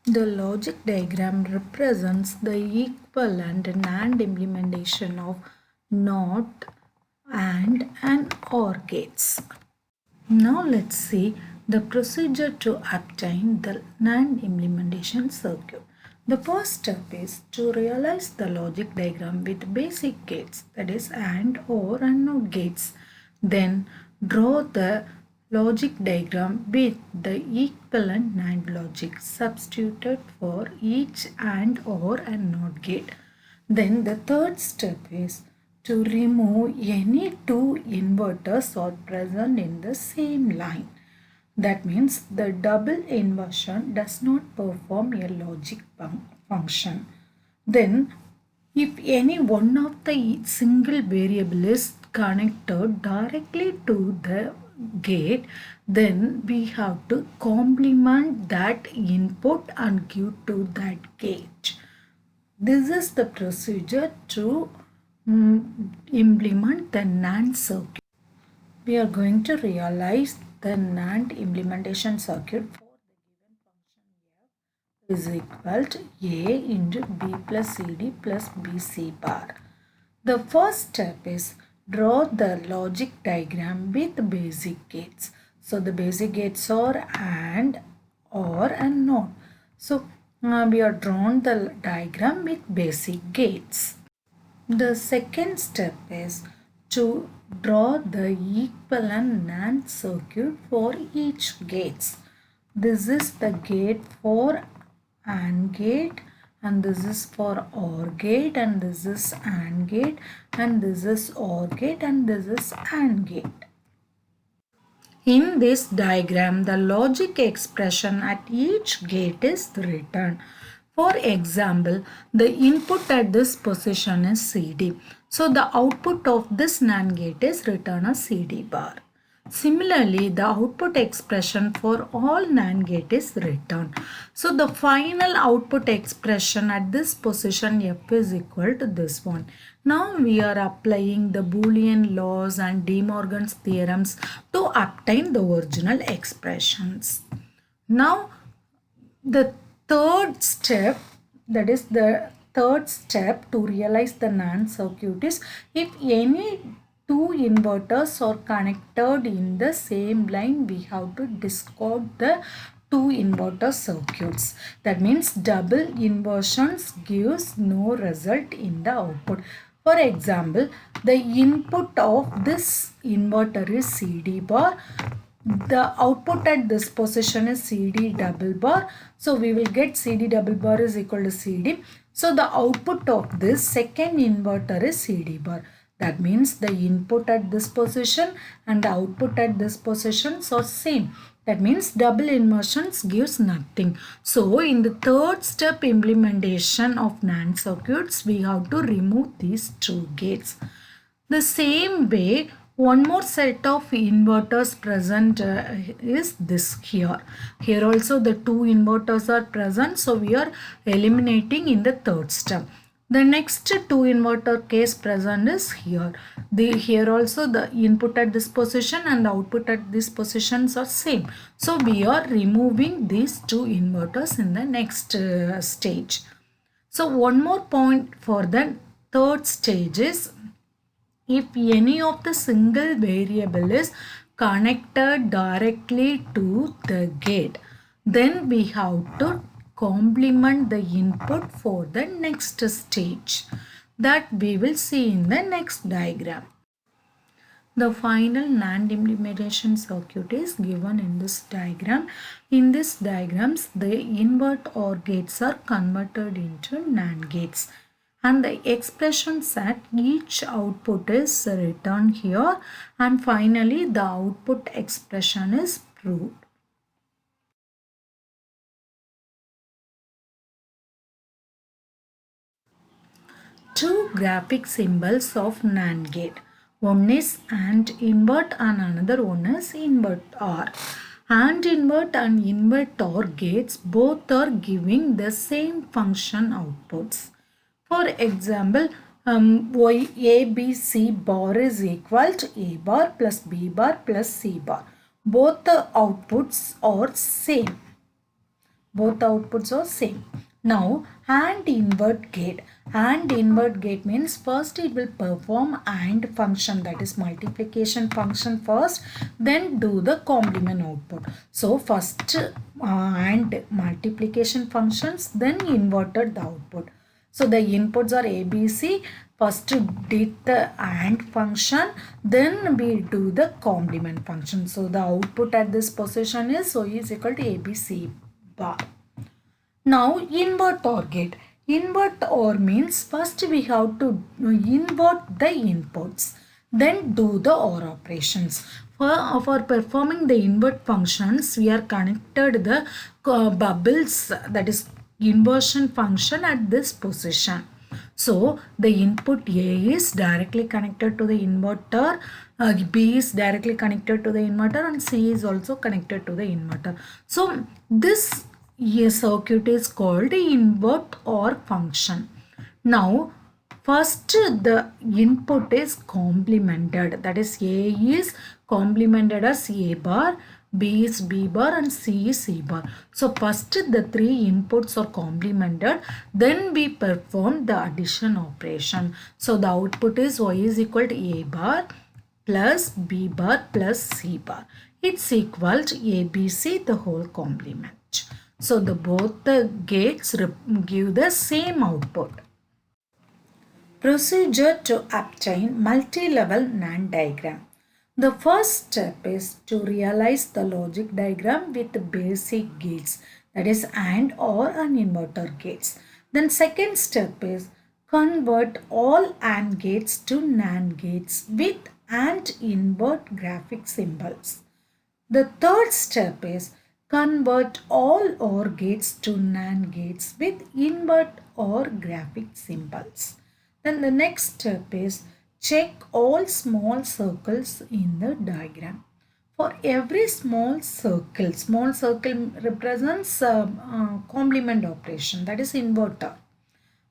The logic diagram represents the equivalent NAND implementation of NOT and OR gates. Now let's see the procedure to obtain the NAND implementation circuit. The first step is to realize the logic diagram with basic gates, that is AND, OR and NOT gates. Then draw the logic diagram with the equivalent NAND logic substituted for each AND, OR and NOT gate. Then the third step is to remove any two inverters are present in the same line. That means the double inversion does not perform a logic function. Then if any one of the single variable is connected directly to the gate, then we have to complement that input and give to that gate. This is the procedure to implement the NAND circuit. We are going to realize the NAND implementation circuit for the given function f is equal to a into b plus cd plus bc bar. The first step is draw the logic diagram with basic gates. So the basic gates are AND, OR and NOT. So we are drawn the diagram with basic gates. The second step is to draw the equivalent NAND circuit for each gates. This is the gate for AND gate, and this is for OR gate, and this is AND gate, and this is OR gate, and this is AND gate. In this diagram, the logic expression at each gate is written. For example, the input at this position is CD. So the output of this NAND gate is written as CD bar. Similarly, the output expression for all NAND gate is written. So the final output expression at this position F is equal to this one. Now we are applying the Boolean laws and De Morgan's theorems to obtain the original expressions. Now the third step, that is the third step to realize the NAND circuit is if any two inverters are connected in the same line, we have to discard the two inverter circuits. That means double inversions gives no result in the output. For example, the input of this inverter is CD bar. The output at this position is CD double bar. So we will get CD double bar is equal to CD. So the output of this second inverter is CD bar. That means the input at this position and the output at this position are same. That means double inversions gives nothing. So in the third step implementation of NAND circuits, we have to remove these two gates. The same way, one more set of inverters present is this here. Here also the two inverters are present. So we are eliminating in the third step. The next two inverter case present is here. Here also the input at this position and the output at this positions are same. So we are removing these two inverters in the next stage. So one more point for the third stage is if any of the single variable is connected directly to the gate, then we have to complement the input for the next stage that we will see in the next diagram. The final NAND implementation circuit is given in this diagram. In this diagrams, the invert OR gates are converted into NAND gates. And the expressions at each output is written here. And finally, the output expression is proved. Two graphic symbols of NAND gate. One is AND invert and another one is invert OR. AND invert and invert OR gates both are giving the same function outputs. For example, A, B, C bar is equal to A bar plus B bar plus C bar. Both the outputs are same. Both the outputs are same. Now AND invert gate. AND invert gate means first it will perform AND function, that is multiplication function first, then do the complement output. So first AND multiplication functions, then inverted the output. So the inputs are ABC. First did the AND function, then we do the complement function. So the output at this position is so is equal to ABC bar. Now invert OR gate. Invert OR means first we have to invert the inputs, then do the OR operations. For performing the invert functions, we are connected the bubbles, that is inversion function at this position. So the input A is directly connected to the inverter, B is directly connected to the inverter, and C is also connected to the inverter. So this circuit is called invert OR function. Now first the input is complemented, that is A is complemented as A bar, B is B bar, and C is C bar. So first the three inputs are complemented, then we perform the addition operation. So the output is Y is equal to A bar plus B bar plus C bar. It's equal to ABC the whole complement. So the both the gates give the same output. Procedure to obtain multi-level NAND diagram. The first step is to realize the logic diagram with basic gates, that is AND or an inverter gates. Then second step is convert all AND gates to NAND gates with AND invert graphic symbols. The third step is convert all OR gates to NAND gates with invert OR graphic symbols. Then the next step is check all small circles in the diagram. For every small circle represents complement operation, that is inverter.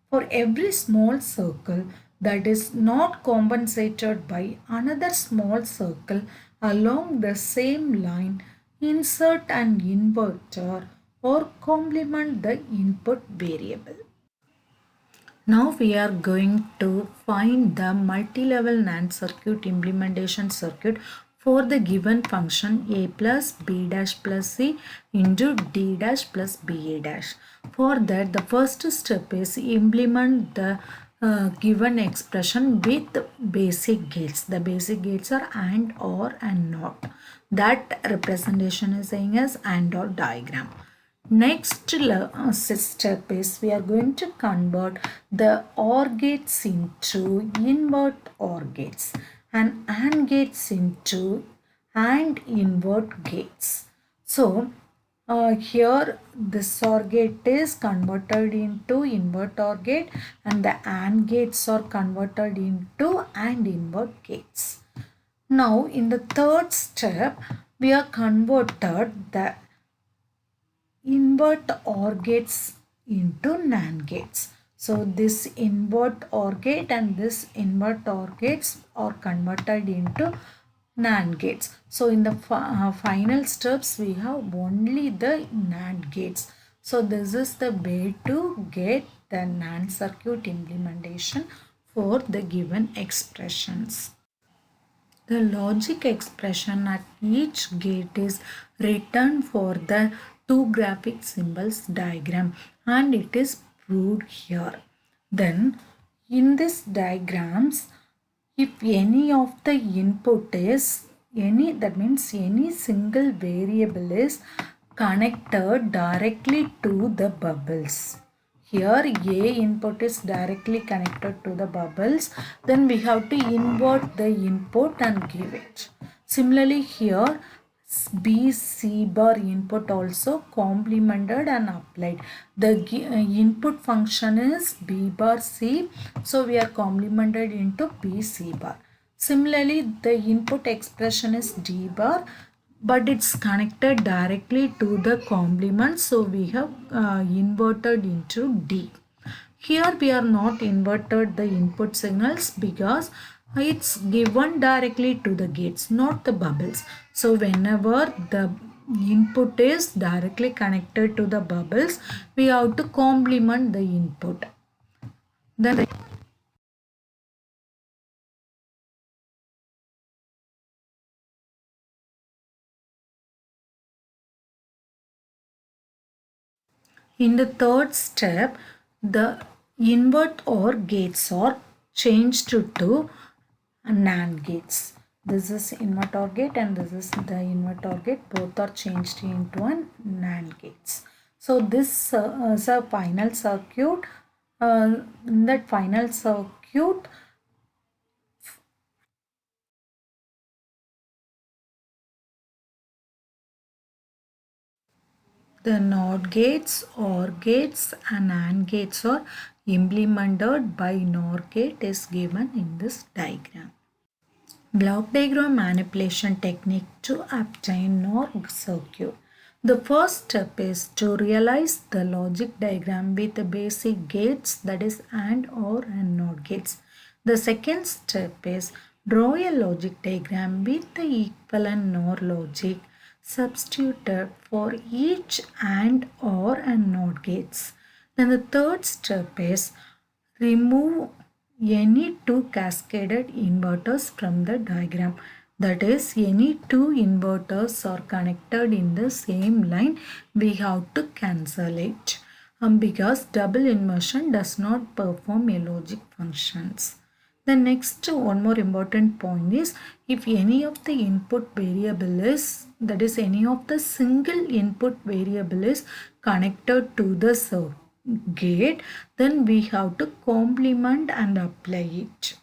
For every small circle that is not compensated by another small circle along the same line, insert an inverter or complement the input variable. Now we are going to find the multi-level NAND circuit implementation circuit for the given function A plus B dash plus C into D dash plus BA dash. For that, the first step is implement the given expression with basic gates. The basic gates are AND, OR and NOT. That representation is saying as AND OR diagram. Next step is we are going to convert the OR gates into invert OR gates and AND gates into AND invert gates. So here this OR gate is converted into invert OR gate and the AND gates are converted into AND invert gates. Now in the third step we are converted the invert OR gates into NAND gates. So this invert OR gate and this invert OR gates are converted into NAND gates. So in the final steps we have only the NAND gates. So this is the way to get the NAND circuit implementation for the given expressions. The logic expression at each gate is written for the two graphic symbols diagram and it is proved here. Then in this diagrams, if any of the input is that means any single variable is connected directly to the bubbles. Here A input is directly connected to the bubbles, then we have to invert the input and give it. Similarly here B C bar input also complemented and applied. The input function is B bar C, so we are complemented into B C bar. Similarly the input expression is D bar, but it's connected directly to the complement, so we have inverted into D. Here we are not inverted the input signals because it's given directly to the gates, not the bubbles. So whenever the input is directly connected to the bubbles, we have to complement the input. Then in the third step, the invert OR gates are changed to NAND gates. This is invert OR gate and this is the invert OR gate. Both are changed into an NAND gates. So this is a final circuit. In that final circuit, the NOT gates, OR gates and AND gates are implemented by NOR gate is given in this diagram. Block diagram manipulation technique to obtain NOR circuit. The first step is to realize the logic diagram with the basic gates, that is AND, OR and NOT gates. The second step is draw a logic diagram with the equivalent NOR logic substituted for each AND, OR and NOT gates. Then the third step is remove any two cascaded inverters from the diagram. That is, any two inverters are connected in the same line, we have to cancel it because double inversion does not perform a logic functions. The next one more important point is, if any of the input variable is, that is any of the single input variable is connected to the gate, then we have to complement and apply it.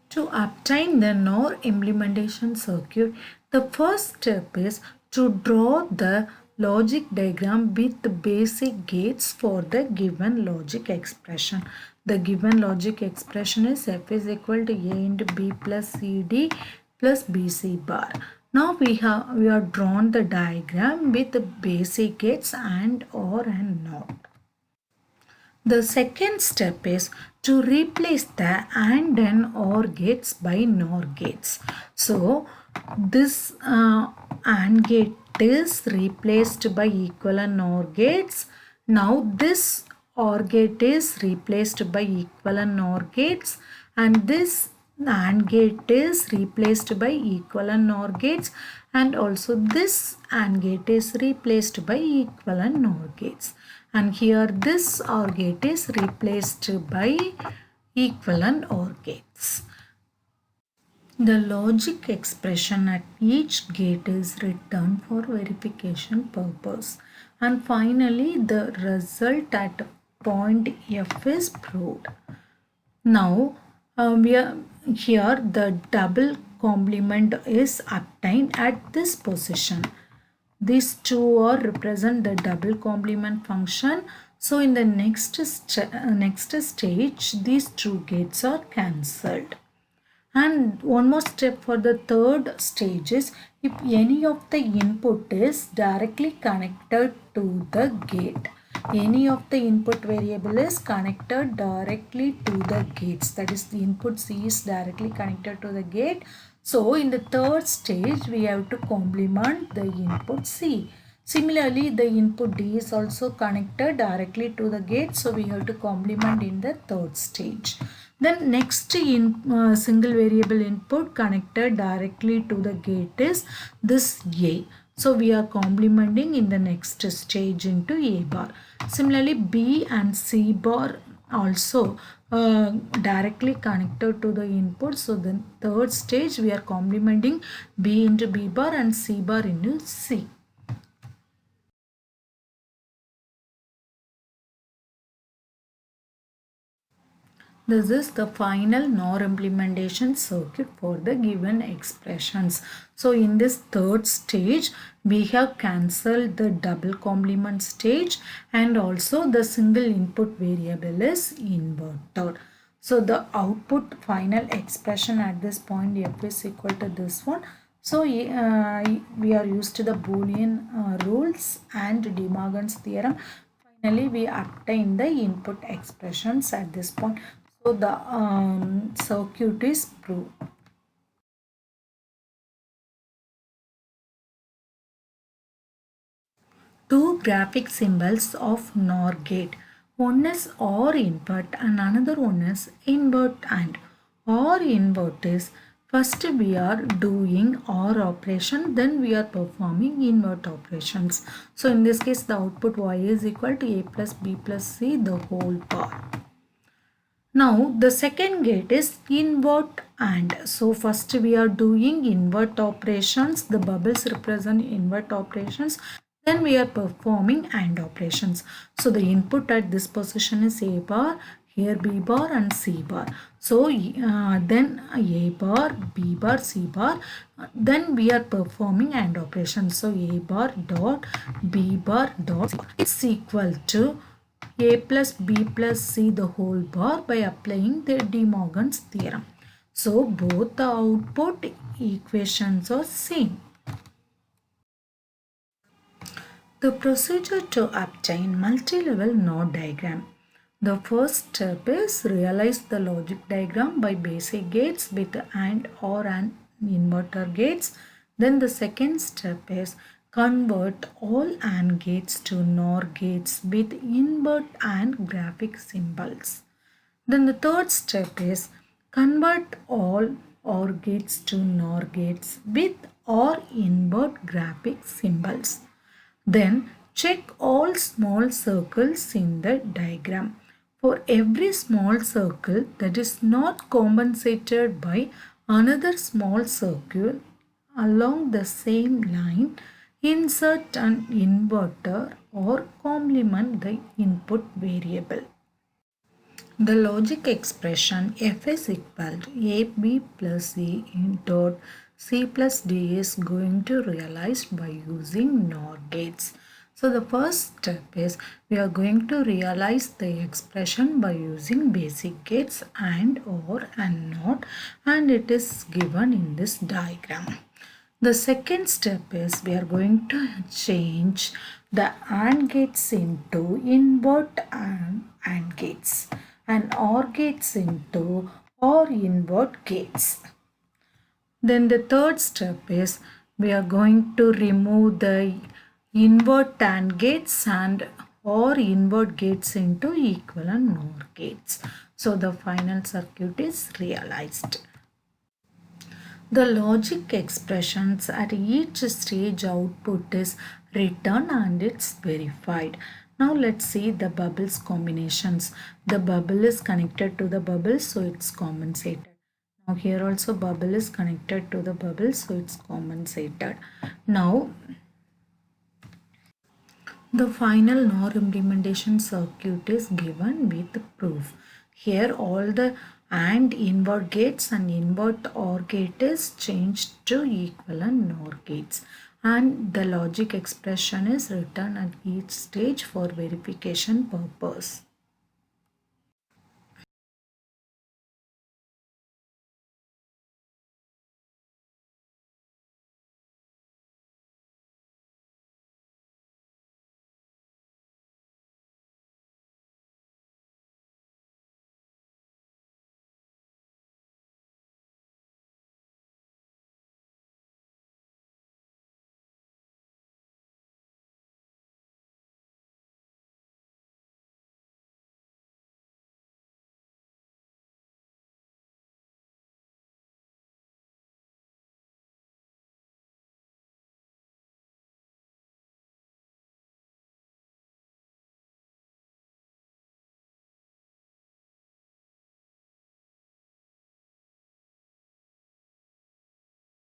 To obtain the NOR implementation circuit, the first step is to draw the logic diagram with the basic gates for the given logic expression. The given logic expression is F is equal to A into B plus CD plus BC bar. Now we have drawn the diagram with the basic gates AND, OR and NOT. The second step is to replace the AND and OR gates by NOR gates. So this AND gate is replaced by equivalent NOR gates. Now this OR gate is replaced by equivalent NOR gates, and this AND gate is replaced by equivalent NOR gates, and also this AND gate is replaced by equivalent NOR gates. And here this OR gate is replaced by equivalent OR gates. The logic expression at each gate is written for verification purpose. And finally, the result at point F is proved. Now, we are here the double complement is obtained at this position. These two are represent the double complement function. So in the next stage, these two gates are cancelled. And one more step for the third stage is, if any of the input is directly connected to the gate. Any of the input variable is connected directly to the gates. That is, the input C is directly connected to the gate. So in the third stage, we have to complement the input C. Similarly, the input D is also connected directly to the gate. So we have to complement in the third stage. Then next single variable input connected directly to the gate is this A. So we are complementing in the next stage into A bar. Similarly, B and C bar also directly connected to the input. So the third stage we are complementing B into B bar and C bar into C. This is the final NOR implementation circuit for the given expressions. So in this third stage, we have cancelled the double complement stage, and also the single input variable is inverted. So the output final expression at this point F is equal to this one. So we are used to the Boolean rules and De Morgan's theorem. Finally, we obtain the input expressions at this point. So the circuit is proved. two graphic symbols of NOR gate. One is OR input and another one is invert AND. OR invert is first we are doing OR operation, then we are performing invert operations. So in this case the output Y is equal to A plus B plus C the whole bar. Now the second gate is invert AND. So first we are doing invert operations. The bubbles represent invert operations. Then we are performing AND operations. So the input at this position is A bar, here B bar and C bar. So then A bar, B bar, C bar. Then we are performing AND operations. So A bar dot B bar dot C bar is equal to A plus B plus C the whole bar by applying the De Morgan's theorem. So both the output equations are same. The procedure to obtain multi-level NOR diagram. The first step is realize the logic diagram by basic gates with AND OR and inverter gates. Then the second step is convert all AND gates to NOR gates with invert AND graphic symbols. Then the third step is convert all OR gates to NOR gates with OR invert graphic symbols. Then check all small circles in the diagram. For every small circle that is not compensated by another small circle along the same line, insert an inverter or complement the input variable. The logic expression f is equal to ab plus c dot c plus d is going to realize by using NOR gates. So the first step is we are going to realize the expression by using basic gates AND, OR and NOT, and it is given in this diagram. The second step is we are going to change the AND gates into invert AND gates and OR gates into OR invert gates. Then the third step is we are going to remove the invert AND gates and OR invert gates into equivalent NOR gates. So the final circuit is realized. The logic expressions at each stage output is written and it's verified. Now let's see the bubbles combinations. The bubble is connected to the bubble, so it's compensated. Now here also bubble is connected to the bubble, so it's compensated. Now the final NOR implementation circuit is given with proof. Here all the AND invert gates and invert OR gate is changed to equivalent NOR gates, and the logic expression is written at each stage for verification purpose.